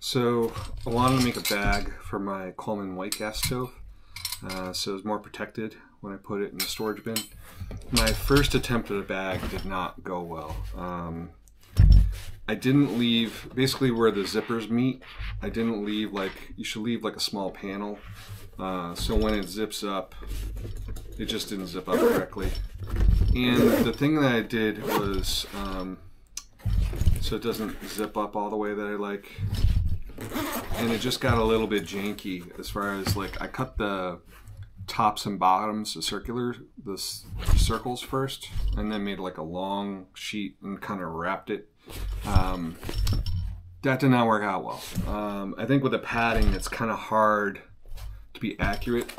So I wanted to make a bag for my Coleman white gas stove, so it was more protected when I put it in the storage bin. My first attempt at a bag did not go well. I didn't leave, basically where the zippers meet, I didn't leave like, you should leave like a small panel. So when it zips up, it just didn't zip up correctly. And the thing that I did was, so it doesn't zip up all the way that I like. And it just got a little bit janky as far as like, I cut the tops and bottoms, the circles first, and then made like a long sheet and kind of wrapped it. That did not work out well. I think with the padding, it's kind of hard to be accurate.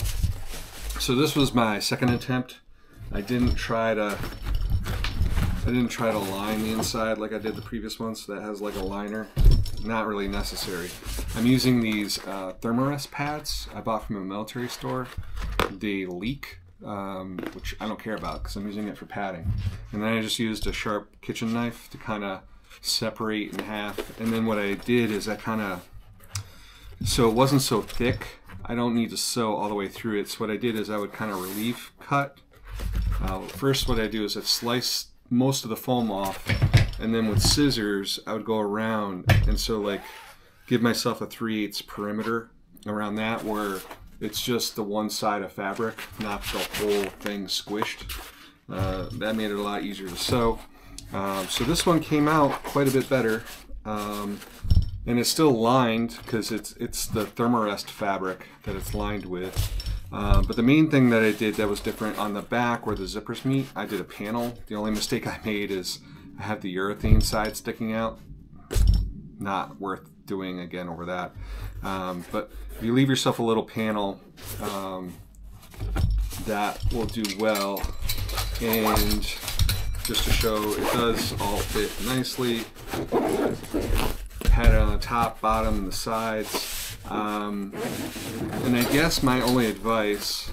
So this was my second attempt. I didn't try to line the inside like I did the previous one, so that has like a liner. Not really necessary. I'm using these Thermarest pads I bought from a military store. They leak, which I don't care about because I'm using it for padding. And then I just used a sharp kitchen knife to kind of separate in half. And then what I did is so it wasn't so thick, I don't need to sew all the way through it. So what I did is I would kind of relief cut. First what I do is I slice most of the foam off, and then with scissors I would go around, and so like give myself a 3/8 perimeter around that where it's just the one side of fabric, not the whole thing squished. That made it a lot easier to sew. So this one came out quite a bit better, and it's still lined because it's the Thermarest fabric that it's lined with. But the main thing that I did that was different on the back where the zippers meet, I did a panel. The only mistake I made is I have the urethane side sticking out. Not worth doing again over that. But if you leave yourself a little panel, that will do well. And just to show, it does all fit nicely. Had it on the top, bottom, and the sides. And I guess my only advice,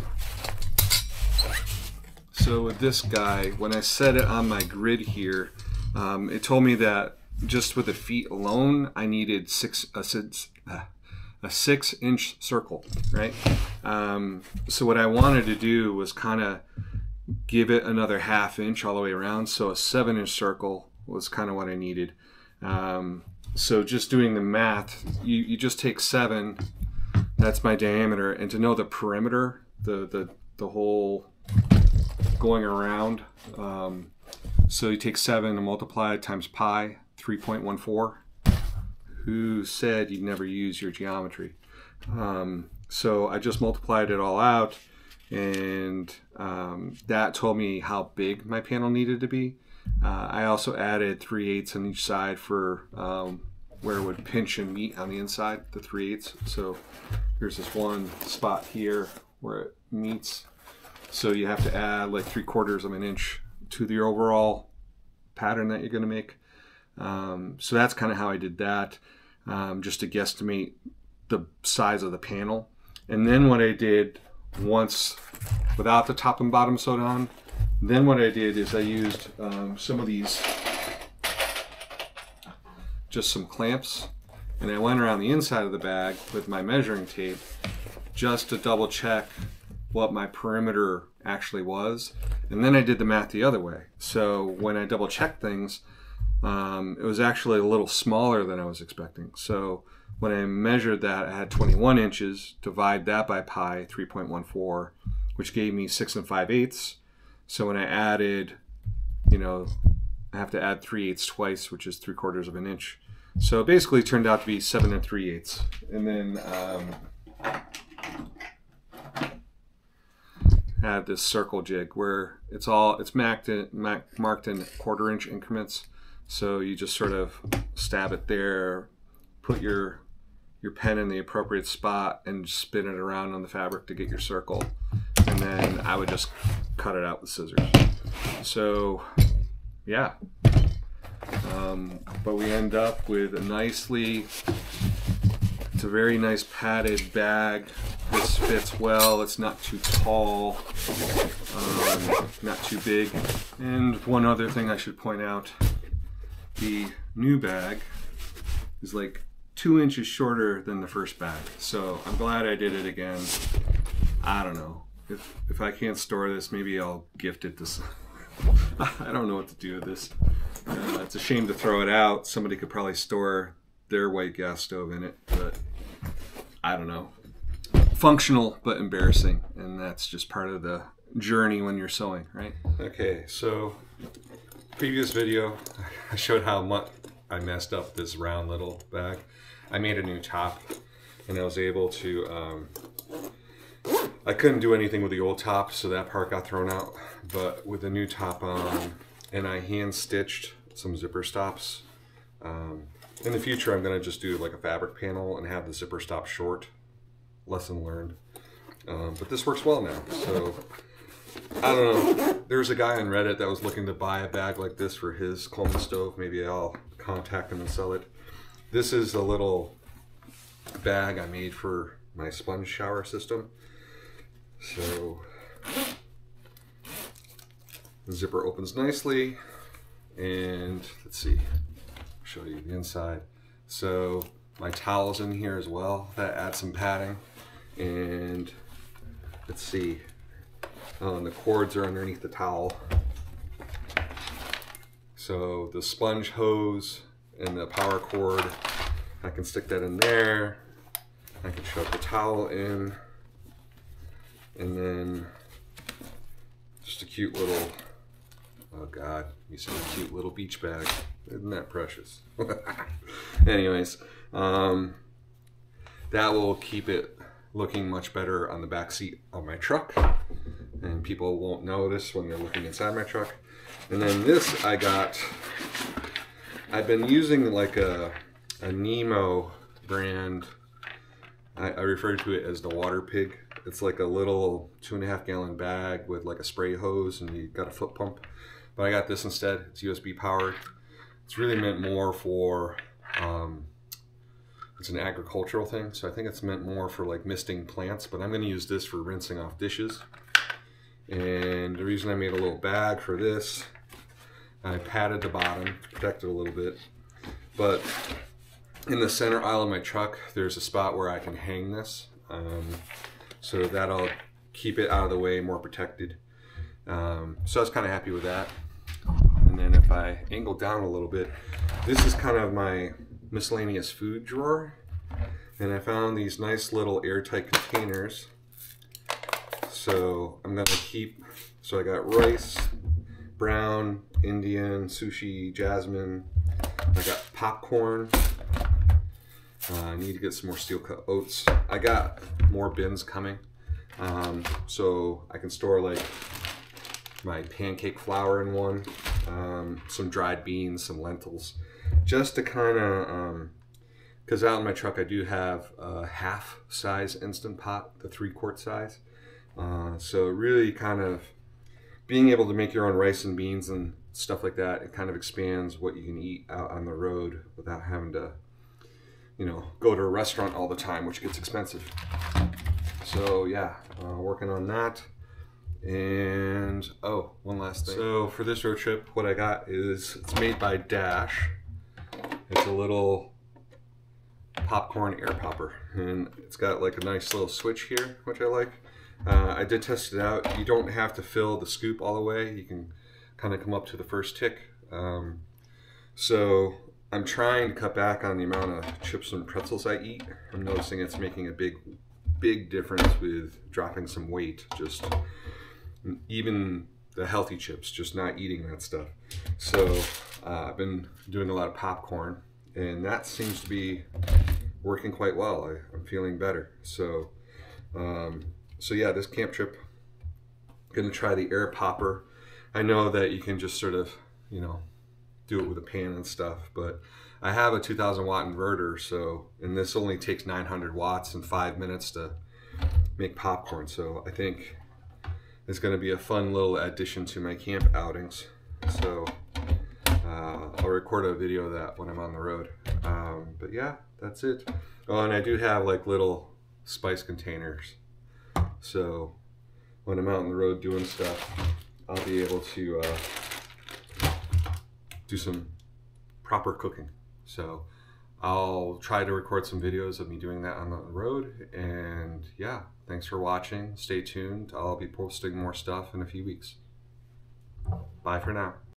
so with this guy, when I set it on my grid here, it told me that just with the feet alone, I needed a 6-inch circle, right? So what I wanted to do was kind of give it another 1/2 inch all the way around, so a 7-inch circle was kind of what I needed. So just doing the math, you just take 7, that's my diameter, and to know the perimeter, the whole going around, so you take 7 and multiply it times pi, 3.14. Who said you'd never use your geometry? So I just multiplied it all out, and that told me how big my panel needed to be. I also added 3/8 on each side for where it would pinch and meet on the inside, the 3/8. So here's this one spot here where it meets. So you have to add like 3/4 of an inch to the overall pattern that you're going to make. So that's kind of how I did that, just to guesstimate the size of the panel. And then what I did, once without the top and bottom sewed on, then what I did is I used some of these, just some clamps, and I went around the inside of the bag with my measuring tape just to double check what my perimeter actually was. And then I did the math the other way. So when I double checked things, it was actually a little smaller than I was expecting. So when I measured that, I had 21 inches, divide that by pi, 3.14, which gave me 6 5/8. So when I added, I have to add 3/8 twice, which is 3/4 of an inch. So it basically turned out to be 7 3/8. And then had this circle jig where it's marked in 1/4 inch increments. So you just sort of stab it there, put your pen in the appropriate spot, and spin it around on the fabric to get your circle. And then I would just cut it out with scissors. So yeah, but we end up with it's a very nice padded bag. This fits well, it's not too tall, not too big. And one other thing I should point out, the new bag is like 2 inches shorter than the first bag. So I'm glad I did it again. I don't know. If I can't store this, maybe I'll gift it to some. I don't know what to do with this. It's a shame to throw it out. Somebody could probably store their white gas stove in it, but I don't know. Functional, but embarrassing. And that's just part of the journey when you're sewing, right? Okay, so previous video, I showed how much I messed up this round little bag. I made a new top, and I was able to, I couldn't do anything with the old top, so that part got thrown out. But with the new top on, and I hand stitched some zipper stops. In the future, I'm gonna just do like a fabric panel and have the zipper stop short. Lesson learned. But this works well now, so I don't know. There's a guy on Reddit that was looking to buy a bag like this for his Coleman stove. Maybe I'll contact him and sell it. This is a little bag I made for my sponge shower system. So the zipper opens nicely, and let's see, I'll show you the inside. So my towel's in here as well. That adds some padding, and let's see. And the cords are underneath the towel. So the sponge hose and the power cord, I can stick that in there. I can shove the towel in, and then just a cute little, oh God, you see a cute little beach bag. Isn't that precious? Anyways, that will keep it looking much better on the back seat of my truck, and people won't notice when they're looking inside my truck. And then this I've been using like a Nemo brand. I refer to it as the water pig. It's like a little 2.5 gallon bag with like a spray hose, and you got a foot pump. But I got this instead. It's USB powered. It's really meant more for, it's an agricultural thing, so I think it's meant more for like misting plants, but I'm going to use this for rinsing off dishes. And the reason I made a little bag for this, I padded the bottom to protect it a little bit, but in the center aisle of my truck, there's a spot where I can hang this, so that'll keep it out of the way, more protected. So I was kind of happy with that. And then if I angle down a little bit, this is kind of my miscellaneous food drawer, and I found these nice little airtight containers. So I'm gonna keep, so I got rice, brown, Indian, sushi, jasmine. I got popcorn. I need to get some more steel cut oats. I got more bins coming, so I can store like my pancake flour in one, some dried beans, some lentils, just to kind of, because out in my truck I do have a half size Instant Pot, the 3-quart size. So really kind of being able to make your own rice and beans and stuff like that, it kind of expands what you can eat out on the road without having to, you know, go to a restaurant all the time, which gets expensive. So yeah, working on that. And oh, one last thing. So for this road trip, what I got is, it's made by Dash. It's a little popcorn air popper, and it's got like a nice little switch here, which I like. I did test it out. You don't have to fill the scoop all the way. You can kind of come up to the first tick. So I'm trying to cut back on the amount of chips and pretzels I eat. I'm noticing it's making a big difference with dropping some weight. Just even the healthy chips, just not eating that stuff. So I've been doing a lot of popcorn, and that seems to be working quite well. I'm feeling better. So so yeah, this camp trip, I'm gonna try the air popper. I know that you can just sort of, you know, do it with a pan and stuff, but I have a 2000 watt inverter, so, and this only takes 900 watts and 5 minutes to make popcorn. So I think it's gonna be a fun little addition to my camp outings. So I'll record a video of that when I'm on the road. But yeah, that's it. Oh, and I do have like little spice containers. So when I'm out on the road doing stuff, I'll be able to do some proper cooking. So I'll try to record some videos of me doing that on the road. And yeah, thanks for watching. Stay tuned. I'll be posting more stuff in a few weeks. Bye for now.